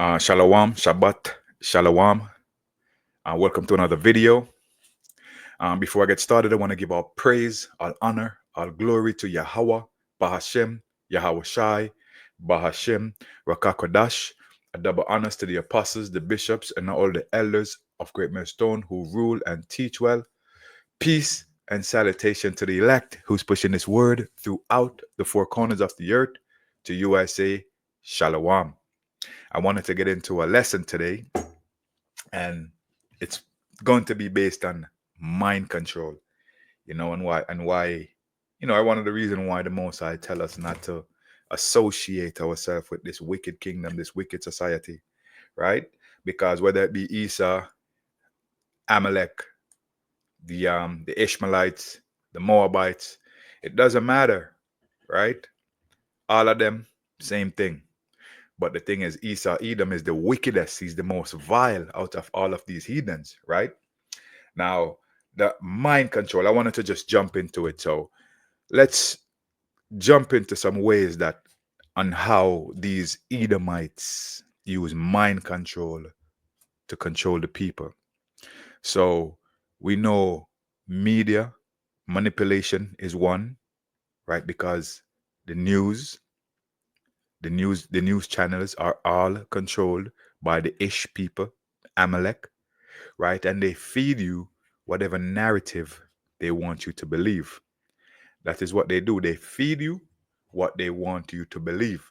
Shalom, Shabbat, Shalom. Welcome to another video. Before I get started, I want to give all praise, all honor, all glory to Yahweh, Bahashem, Yahweh Shai, Bahashem, Rakakodash. A double honors to the apostles, the bishops, and all the elders of Great Millstone who rule and teach well. Peace and salutation to the elect who's pushing this word throughout the four corners of the earth. To you I say, Shalom. I wanted to get into a lesson today, and it's going to be based on mind control, one of the reasons why the Most High tell us not to associate ourselves with this wicked kingdom, this wicked society, right? Because whether it be Esau, Amalek, the Ishmaelites, the Moabites, it doesn't matter, right? All of them, same thing. But the thing is, Esau, Edom is the wickedest. He's the most vile out of all of these heathens, right? Now, the mind control, I wanted to just jump into it. So let's jump into some ways that on how these Edomites use mind control to control the people. So we know media manipulation is one, right? Because the news channels are all controlled by the Ish people, Amalek, right? And they feed you whatever narrative they want you to believe. That is what they do. They feed you what they want you to believe.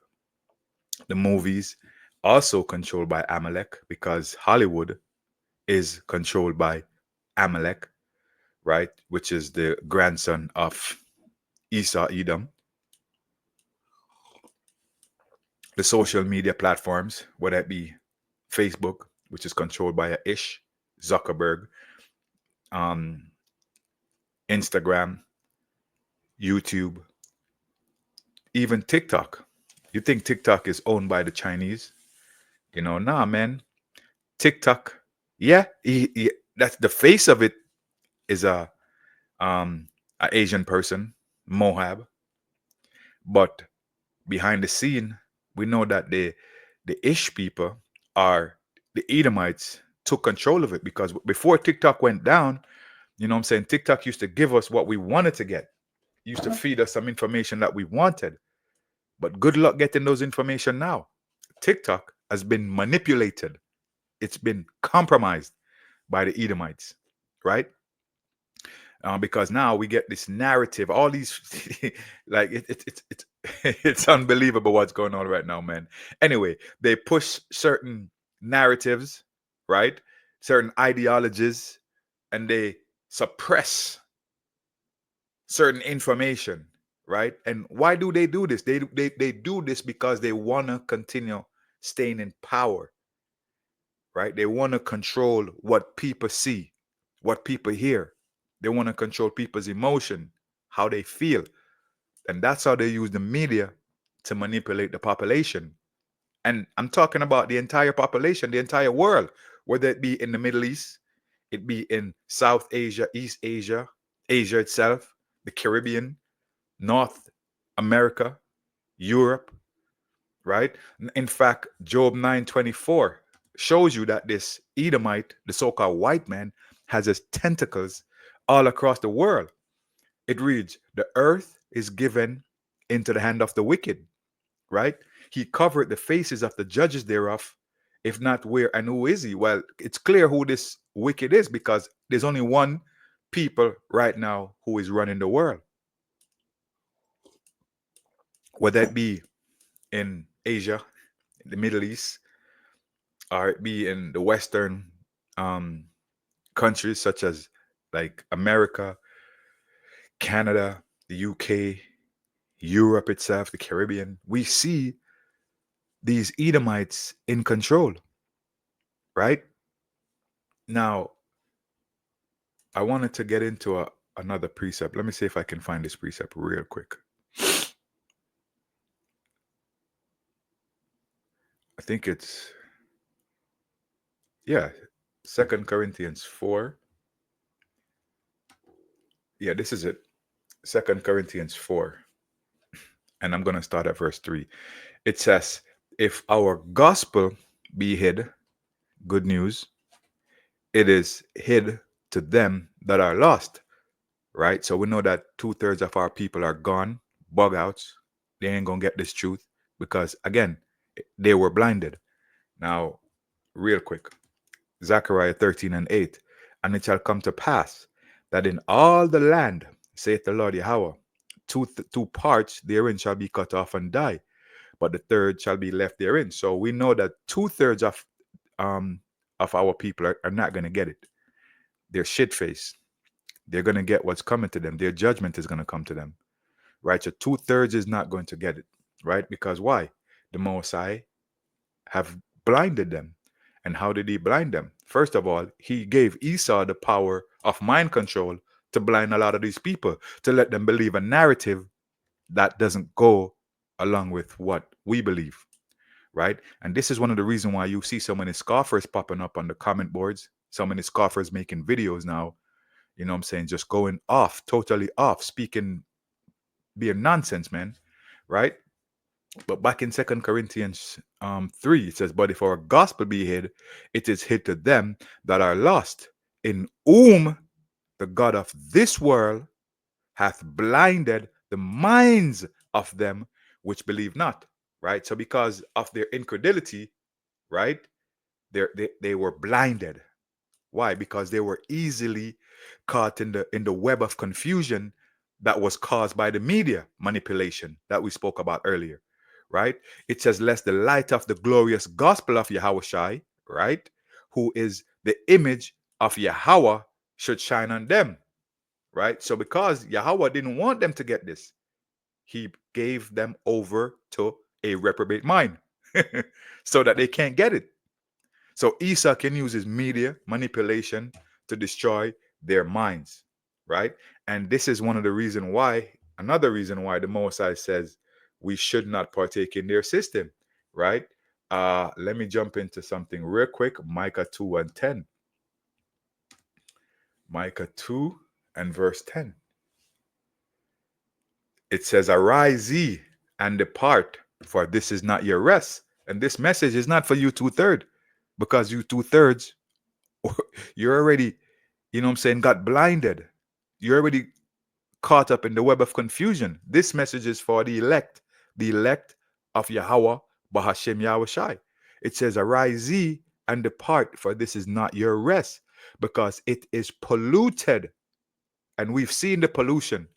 The movies also controlled by Amalek because Hollywood is controlled by Amalek, right? Which is the grandson of Esau Edom. The social media platforms, whether it be Facebook, which is controlled by a Ish, Zuckerberg, um, Instagram, YouTube, even TikTok. You think TikTok is owned by the Chinese? Nah, man. TikTok, yeah, that's the face of it is a Asian person, Moab, but behind the scene, we know that the Ish people are the Edomites took control of it because before TikTok went down, I'm saying, TikTok used to give us what we wanted to get, used to feed us some information that we wanted, but good luck getting those information now. TikTok has been manipulated. It's been compromised by the Edomites, right? Because now we get this narrative, all these, like it's it's unbelievable what's going on right now, man. Anyway, they push certain narratives, right? Certain ideologies, and they suppress certain information, right? And why do they do this? They do this because they want to continue staying in power, right? They want to control what people see, what people hear. They want to control people's emotion, how they feel. And that's how they use the media to manipulate the population. And I'm talking about the entire population, the entire world, whether it be in the Middle East, it be in South Asia, East Asia, Asia itself, the Caribbean, North America, Europe, right? In fact, Job 9:24 shows you that this Edomite, the so-called white man, has his tentacles all across the world. It reads, the earth is given into the hand of the wicked, right? He covered the faces of the judges thereof. If not, where and who is he? Well, it's clear who this wicked is because there's only one people right now who is running the world. Whether it be in Asia, the Middle East, or it be in the Western um, countries such as like America, Canada, the UK, Europe itself, the Caribbean, we see these Edomites in control, right? Now, I wanted to get into another precept. Let me see if I can find this precept real quick. I think it's, yeah, 2 Corinthians 4. Yeah, this is it. 2 Corinthians 4. And I'm going to start at verse 3. It says, if our gospel be hid. Good news. It is hid to them that are lost, right? So we know that 2/3 of our people are gone, bug outs. They ain't gonna get this truth because again, they were blinded. Now, real quick, Zechariah 13 and 8. And it shall come to pass that in all the land, saith the Lord Yahweh, two parts therein shall be cut off and die, but the third shall be left therein. So we know that 2/3 of our people are not going to get it. They're shit faced. They're going to get what's coming to them. Their judgment is going to come to them, right? So 2/3 is not going to get it, right? Because why? The Mosai have blinded them. And how did he blind them? First of all, he gave Esau the power of mind control to blind a lot of these people, to let them believe a narrative that doesn't go along with what we believe, right? And this is one of the reasons why you see so many scoffers popping up on the comment boards, so many scoffers making videos now, you know what I'm saying, just going off, totally off, speaking, being nonsense, man, right? But back in 2 Corinthians 3, it says, but if our gospel be hid, it is hid to them that are lost, in whom the God of this world hath blinded the minds of them which believe not. Right? So because of their incredulity, right, they were blinded. Why? Because they were easily caught in the web of confusion that was caused by the media manipulation that we spoke about earlier, right? It says, lest the light of the glorious gospel of Yahushai, right, who is the image of Yahweh, should shine on them, right? So because Yahweh didn't want them to get this, he gave them over to a reprobate mind so that they can't get it. So Esau can use his media manipulation to destroy their minds, right? And this is one of the reason why, another reason why the Mosai says we should not partake in their system, right? Let me jump into something real quick. Micah 2 and 10. Micah 2 and verse 10. It says, arise ye and depart, for this is not your rest. And this message is not for you 2/3, because you 2/3, you're already, you know what I'm saying, got blinded. You're already caught up in the web of confusion. This message is for the elect of Yahweh, Bahashem Yahushai. It says, arise ye and depart, for this is not your rest, because it is polluted. And we've seen the pollution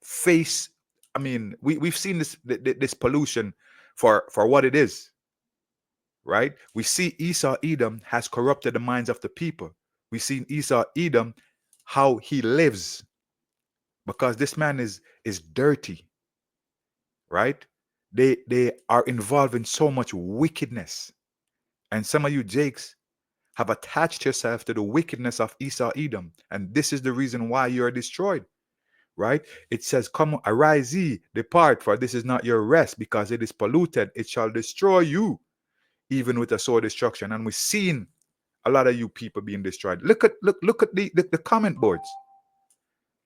face. I mean, we've seen this pollution for what it is, right? We see Esau Edom has corrupted the minds of the people. We see Esau Edom how he lives, because this man is dirty, right? They are involved in so much wickedness, and some of you Jakes have attached yourself to the wickedness of Esau Edom, and this is the reason why you are destroyed, right? It says, come, arise ye, depart, for this is not your rest, because it is polluted. It shall destroy you, even with a sword destruction. And we've seen a lot of you people being destroyed. Look at the comment boards.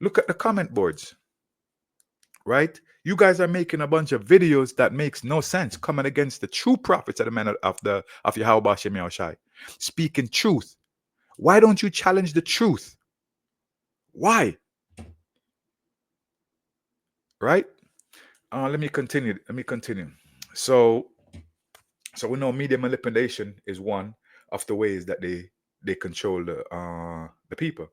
Look at the comment boards, right? You guys are making a bunch of videos that makes no sense, coming against the true prophets of the man of Yahweh Hashem Yahushai, speaking truth. Why don't you challenge the truth? Why? Right? Let me continue. So we know media manipulation is one of the ways that they control the people.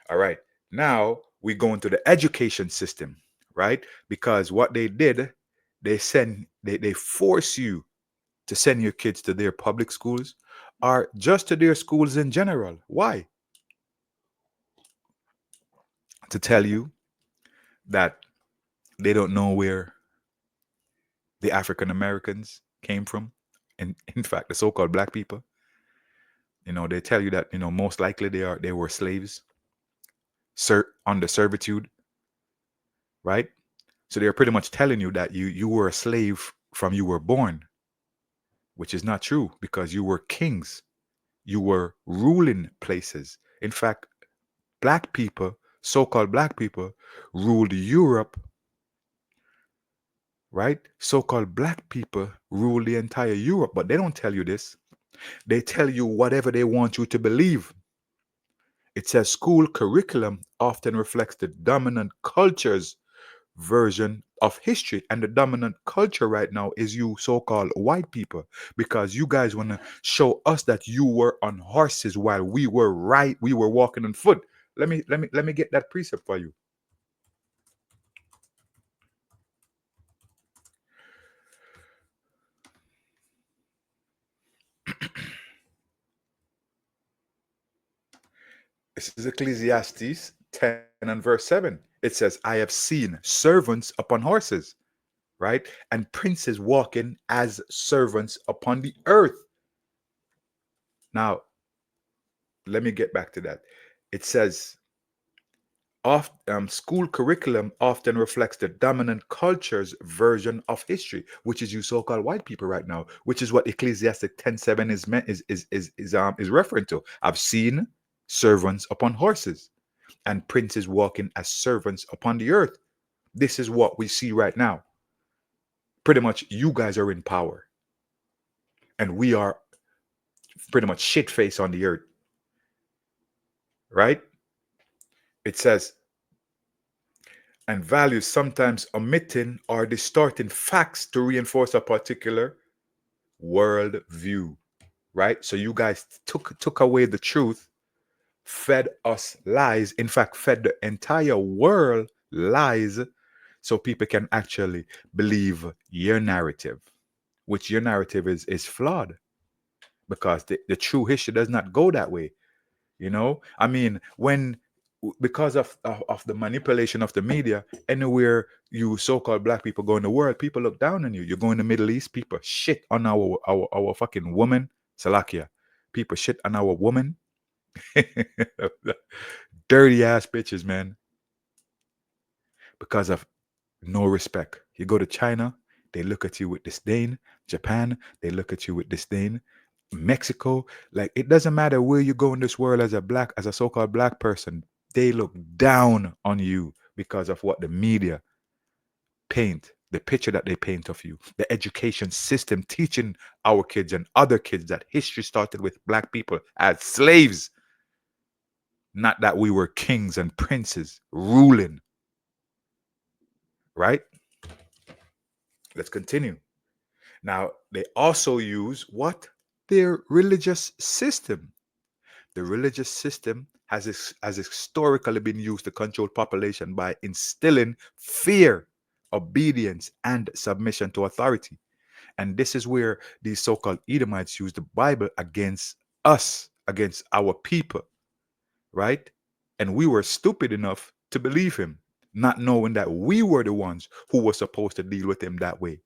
All right. Now we go into the education system, right? Because what they did, they force you to send your kids to their public schools or just to their schools in general. Why? To tell you that they don't know where the African Americans came from. And in fact, the so-called black people, they tell you that, most likely they were slaves, under servitude, right? So they're pretty much telling you that you were a slave from you were born, which is not true, because you were kings. You were ruling places. In fact, black people, so-called black people, ruled Europe, right? So-called black people rule the entire Europe, but they don't tell you this. They tell you whatever they want you to believe. It says school curriculum often reflects the dominant culture's version of history. And the dominant culture right now is you so-called white people, because you guys want to show us that you were on horses while we were walking on foot. Let me get that precept for you. This is Ecclesiastes 10 and verse 7. It says, I have seen servants upon horses, right? And princes walking as servants upon the earth. Now, let me get back to that. It says, school curriculum often reflects the dominant culture's version of history, which is you so-called white people right now, which is what Ecclesiastic 10:7 is meant is referring to. I've seen servants upon horses and princes walking as servants upon the earth. This is what we see right now. Pretty much you guys are in power and we are pretty much shit face on the earth, right? It says, and values sometimes omitting or distorting facts to reinforce a particular world view, right? So you guys took away the truth, fed us lies, in fact fed the entire world lies, so people can actually believe your narrative, which your narrative is flawed, because the true history does not go that way. I mean, when because of the manipulation of the media, anywhere you so-called black people go in the world, people look down on you. You go in the Middle East, people shit on our fucking woman. Salakia, people shit on our woman. Dirty ass bitches, man, because of no respect. You go to China, they look at you with disdain. Japan, they look at you with disdain. Mexico, like, it doesn't matter where you go in this world as a so-called black person, they look down on you because of what the media paint, the picture that they paint of you, the education system teaching our kids and other kids that history started with black people as slaves, not that we were kings and princes ruling, right? Let's continue. Now, they also use what? Their religious system. The religious system has historically been used to control population by instilling fear, obedience, and submission to authority. And this is where these so-called Edomites use the Bible against us, against our people, right? And we were stupid enough to believe him, not knowing that we were the ones who were supposed to deal with him that way,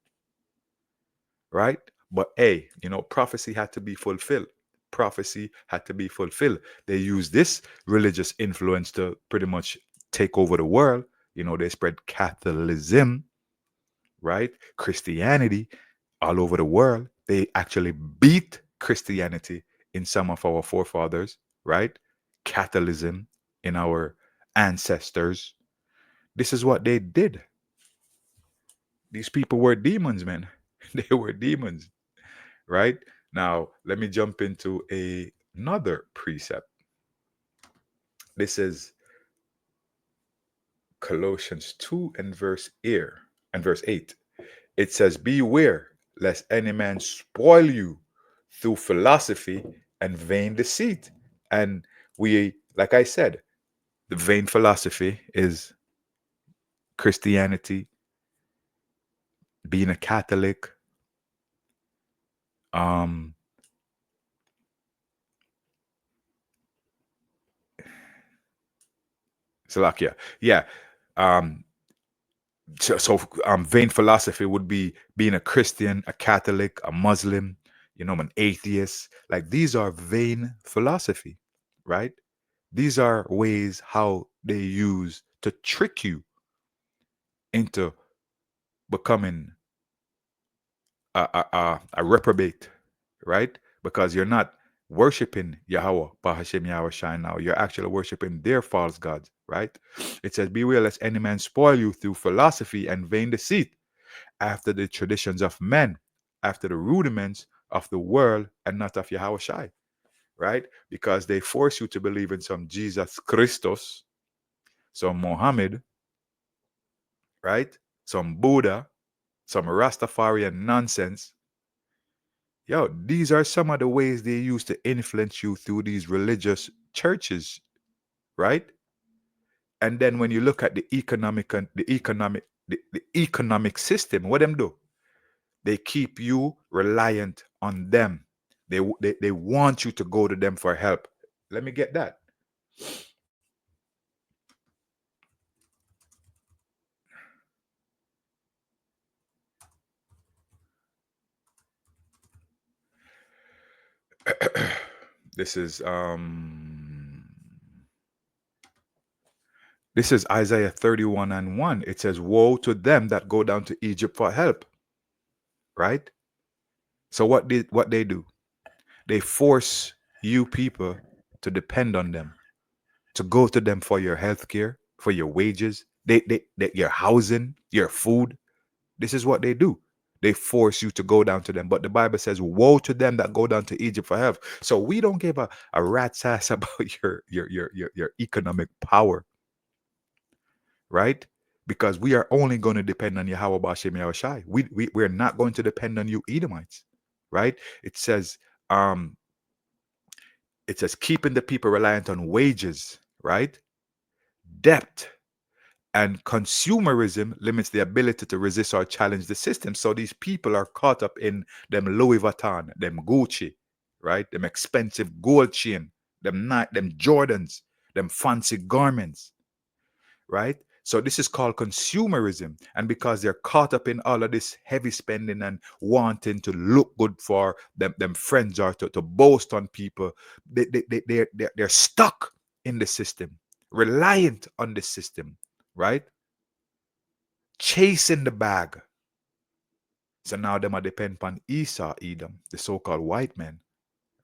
right? But hey, prophecy had to be fulfilled. Prophecy had to be fulfilled. They used this religious influence to pretty much take over the world. They spread Catholicism, right? Christianity all over the world. They actually beat Christianity in some of our forefathers, right? Catholicism in our ancestors. This is what they did. These people were demons, man. They were demons, right? Now, let me jump into another precept. This is Colossians 2 and verse 8. It says, beware lest any man spoil you through philosophy and vain deceit. And like I said, the vain philosophy is Christianity, being a Catholic, um, Slovakia. Yeah. Um, vain philosophy would be being a Christian, a Catholic, a Muslim, an atheist. Like, these are vain philosophy, right? These are ways how they use to trick you into becoming a reprobate, right? Because you're not worshiping Yahweh, Bahashem Yahweh Shai now. You're actually worshiping their false gods, right? It says, beware lest any man spoil you through philosophy and vain deceit, after the traditions of men, after the rudiments of the world and not of Yahushai, right? Because they force you to believe in some Jesus Christos, some Mohammed, right? Some Buddha, some Rastafarian nonsense. Yo, these are some of the ways they use to influence you through these religious churches, right? And then when you look at the economic system, what them do? They keep you reliant on them. They want you to go to them for help. Let me get that. This is Isaiah 31 and 1. It says, woe to them that go down to Egypt for help. Right? So what they do? They force you people to depend on them, to go to them for your health care, for your wages, your housing, your food. This is what they do. They force you to go down to them. But the Bible says, woe to them that go down to Egypt for help. So we don't give a rat's ass about your economic power, right? Because we are only going to depend on Yahweh Bashem Yahushai. We're not going to depend on you Edomites, right? Um, it says keeping the people reliant on wages, right? Debt and consumerism limits the ability to resist or challenge the system. So these people are caught up in them Louis Vuitton, them Gucci, right? Them expensive gold chain, them Jordans, them fancy garments, right? So this is called consumerism. And because they're caught up in all of this heavy spending and wanting to look good for them friends or to boast on people, they're stuck in the system, reliant on the system, right? Chasing the bag. So now them are depend upon Esau, Edom, the so-called white men,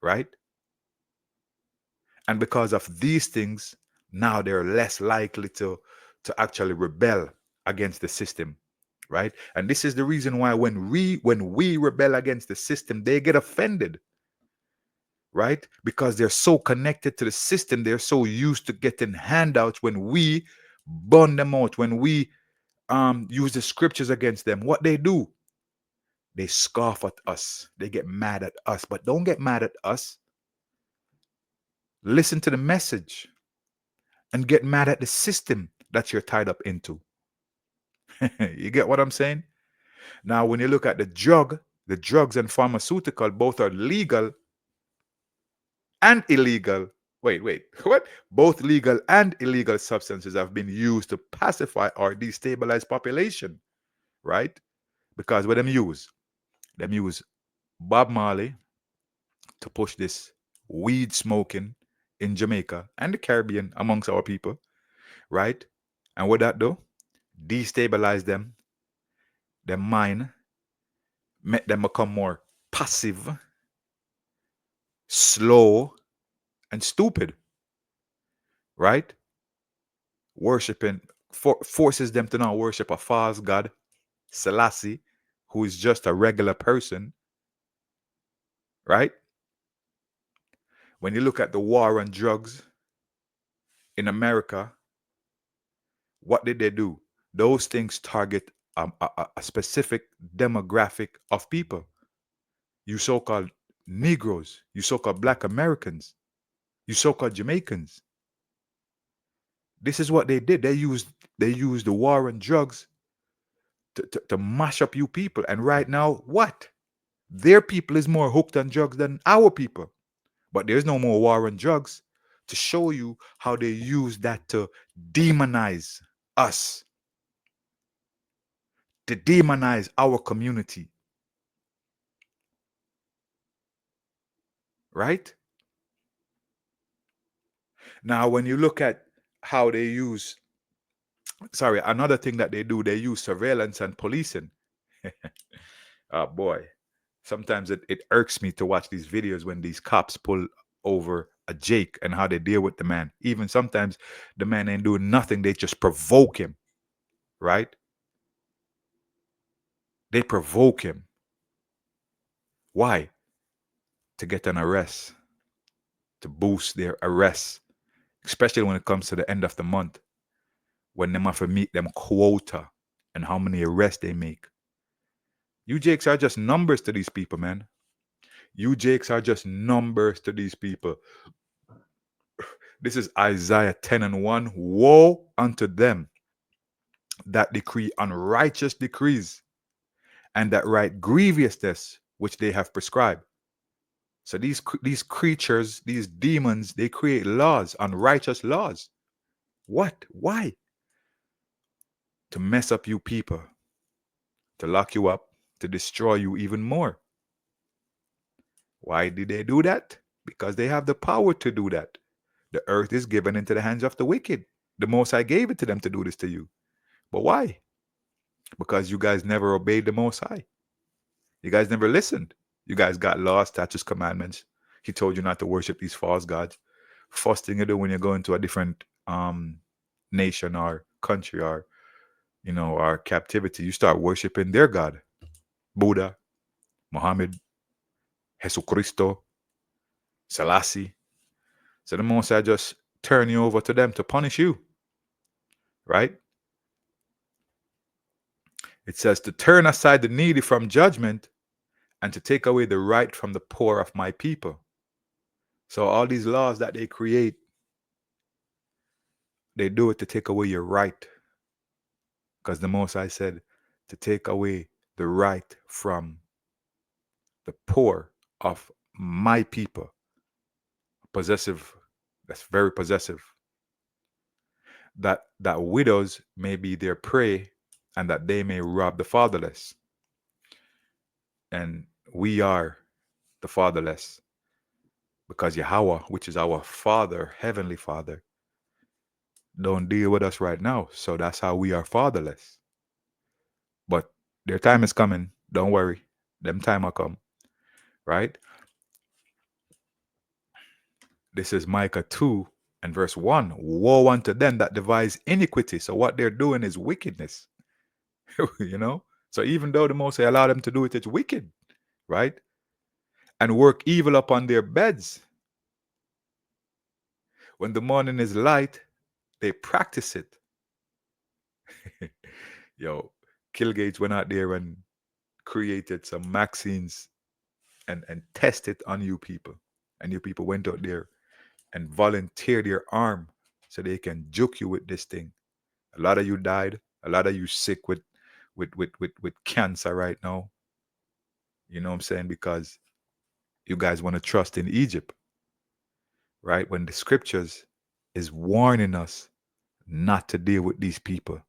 right? And because of these things, now they're less likely to actually rebel against the system, right? And this is the reason why when we rebel against the system, they get offended, right? Because they're so connected to the system, they're so used to getting handouts. When we burn them out, when we use the scriptures against them, what they do, they scoff at us, they get mad at us. But don't get mad at us. Listen to the message and get mad at the system that you're tied up into. You get what I'm saying? Now, when you look at the drugs and pharmaceutical, both are legal and illegal. Wait, what? Both legal and illegal substances have been used to pacify or destabilize population, right? Because what them use Bob Marley to push this weed smoking in Jamaica and the Caribbean amongst our people, right? And what that do? Destabilize them, their mind, make them become more passive, slow, and stupid, right? Worshipping forces them to now worship a false god, Selassie, who is just a regular person, right? When you look at the war on drugs in America, what did they do? Those things target a specific demographic of people. You so-called Negroes, you so-called Black Americans, you so-called Jamaicans. This is what they did. They used the war on drugs to mash up you people. And right now, what? Their people is more hooked on drugs than our people. But there's no more war on drugs, to show you how they use that to demonize us, to demonize our community. Right? Now, when you look at how they use, another thing that they do, they use surveillance and policing. Oh boy. Sometimes it irks me to watch these videos when these cops pull over a Jake and how they deal with the man. Even sometimes the man ain't doing nothing, they just provoke him, right? They provoke him. Why? to get an arrest, to boost their arrests, especially when it comes to the end of the month, when they have to meet them quota and how many arrests they make. You Jakes are just numbers to these people, man. You Jakes are just numbers to these people. This is Isaiah 10 and 1. Woe unto them that decree unrighteous decrees, and that write grievousness which they have prescribed. So these creatures, these demons, they create laws, unrighteous laws. What? Why? To mess up you people, to lock you up, to destroy you even more. Why did they do that? Because they have the power to do that. The earth is given into the hands of the wicked. The Most High gave it to them to do this to you. But why? Because you guys never obeyed the Most High. You guys never listened. You guys got laws, statutes, commandments. He told you not to worship these false gods. First thing you do when you go into a different nation or country or or captivity, you start worshiping their God. Buddha, Muhammad, Jesucristo, Selassie. So the Most High just turn you over to them to punish you. Right? It says to turn aside the needy from judgment and to take away the right from the poor of my people. So all these laws that they create, they do it to take away your right. Because the Most High said to take away the right from the poor of my people. Possessive, that's very possessive. That widows may be their prey and that they may rob the fatherless. And we are the fatherless. Because Yahweh, which is our Father, Heavenly Father, don't deal with us right now. So that's how we are fatherless. But their time is coming. Don't worry. Them time will come. Right? This is Micah 2 and verse 1. Woe unto them that devise iniquity. So what they're doing is wickedness. So even though the Most High allow them to do it, it's wicked. Right? And work evil upon their beds. When the morning is light, they practice it. Yo, Killgate went out there and created some vaccines and tested on you people. And you people went out there and volunteered your arm so they can juke you with this thing. A lot of you died. A lot of you sick with cancer right now. You know what I'm saying? Because you guys want to trust in Egypt. Right? When the scriptures is warning us not to deal with these people,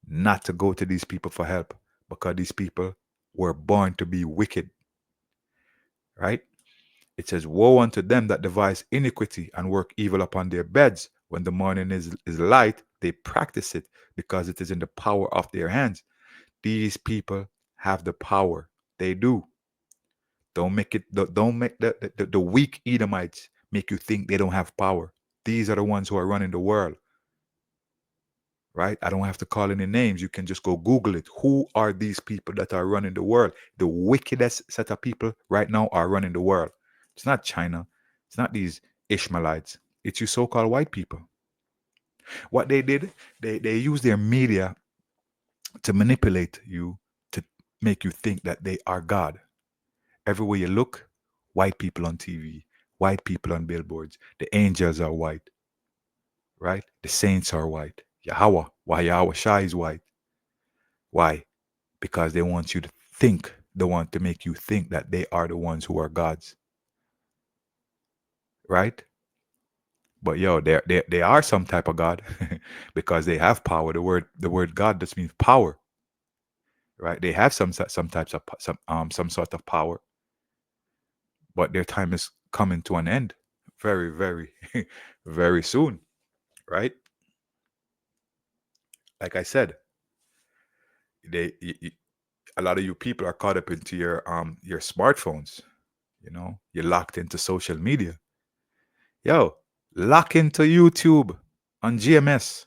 not to go to these people for help, because these people were born to be wicked. Right? It says, woe unto them that devise iniquity and work evil upon their beds. When the morning is light, they practice it because it is in the power of their hands. These people have the power. They do. Don't make the weak Edomites make you think they don't have power. These are the ones who are running the world. Right? I don't have to call any names. You can just go Google it. Who are these people that are running the world? The wickedest set of people right now are running the world. It's not China. It's not these Ishmaelites. It's you so-called white people. What they did, they use their media to manipulate you, to make you think that they are God. Everywhere you look, white people on TV, white people on billboards. The angels are white. Right? The saints are white. Yahweh, why Yahweh Shai is white. Why? Because they want you to think, they want to make you think that they are the ones who are gods. Right? But yo, they are some type of God because they have power. The word God just means power. Right? They have some types of some sort of power. But their time is coming to an end very, very, very soon. Right? Like I said, a lot of you people are caught up into your smartphones. You're locked into social media. Yo, lock into YouTube on GMS.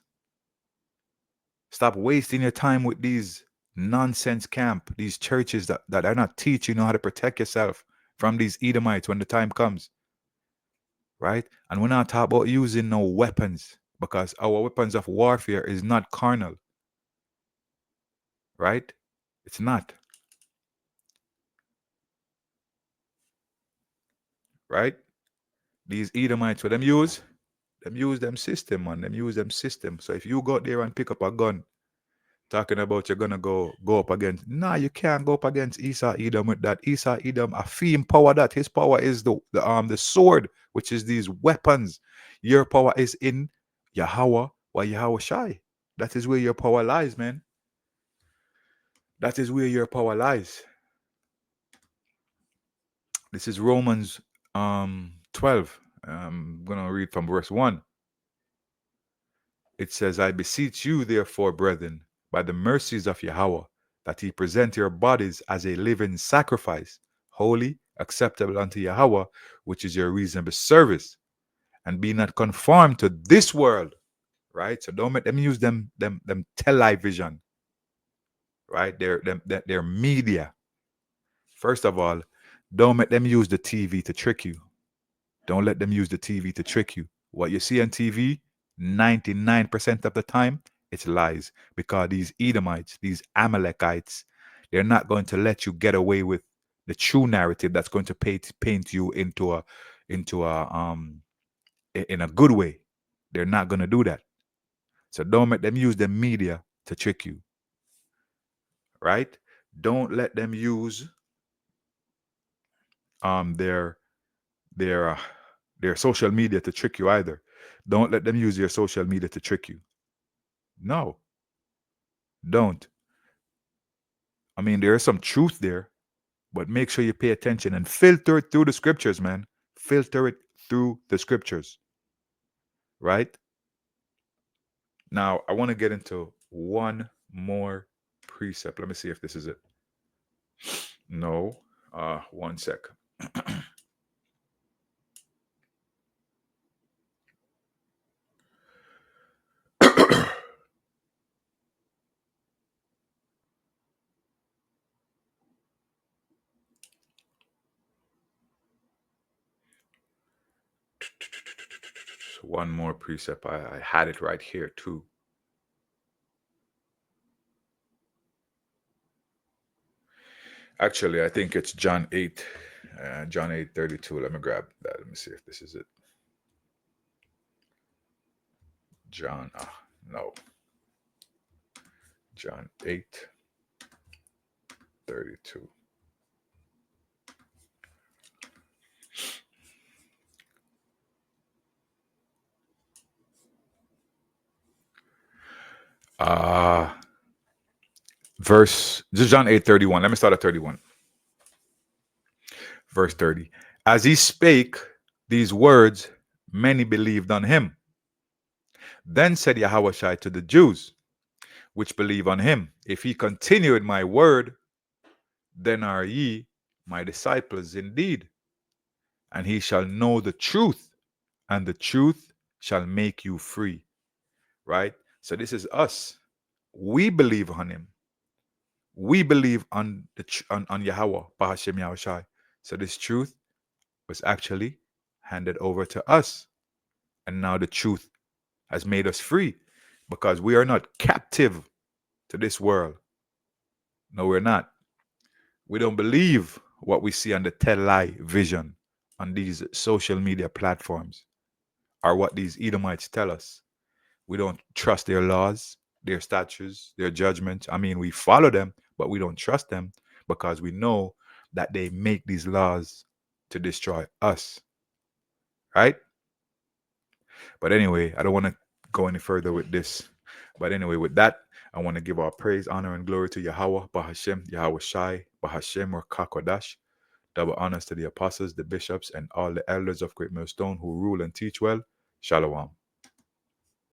Stop wasting your time with these nonsense camp, these churches that are not teaching you how to protect yourself from these Edomites when the time comes, right? And we're not talking about using no weapons, because our weapons of warfare is not carnal, right? It's not, right? These Edomites, what them use them system, man. Them use them system. So if you go out there and pick up a gun, talking about you're gonna go up against, nah, you can't go up against Esau Edom with that. Esau Edom, a fiend power that. His power is the sword, which is these weapons. Your power is in Yahweh or Yahweh Shai. That is where your power lies, man. That is where your power lies. This is Romans 12. I'm gonna read from verse 1. It says, I beseech you, therefore, brethren, by the mercies of Yahweh, that ye present your bodies as a living sacrifice, holy, acceptable unto Yahweh, which is your reasonable service. And be not conformed to this world, right? So don't make them use them television, right? Their media. First of all, don't make them use the TV to trick you. Don't let them use the TV to trick you. What you see on TV, 99% of the time, it's lies. Because these Edomites, these Amalekites, they're not going to let you get away with the true narrative that's going to paint you into a in a good way. They're not going to do that. So don't let them use the media to trick you. Right? Don't let them use their their uh, their social media to trick you either. Don't let them use your social media to trick you. No, don't. I mean, there is some truth there, but make sure you pay attention and filter it through the scriptures, man. Filter it through the scriptures, right? Now, I want to get into one more precept. Let me see if this is it. No, one sec. One more precept. I had it right here too. Actually, I think it's John 8, John 8:32. Let me grab that. Let me see if this is it. John, no. John 8:32. This is John 8:31. Let me start at 31. Verse 30. As he spake these words, many believed on him. Then said Yahushua to the Jews, which believe on him, if he continue in my word, then are ye my disciples indeed. And he shall know the truth, and the truth shall make you free. Right? So this is us. We believe on him. We believe on Yahweh, Bahashem Yahushai. So this truth was actually handed over to us. And now the truth has made us free, because we are not captive to this world. No, we're not. We don't believe what we see on the television, on these social media platforms, or what these Edomites tell us. We don't trust their laws, their statutes, their judgments. I mean, we follow them, but we don't trust them, because we know that they make these laws to destroy us. Right? But anyway, I don't want to go any further with this. But anyway, with that, I want to give our praise, honor, and glory to Yahweh, Bahashem, Yahweh Shai, Bahashem, or Kakodash. Double honors to the apostles, the bishops, and all the elders of Great Millstone who rule and teach well. Shalom.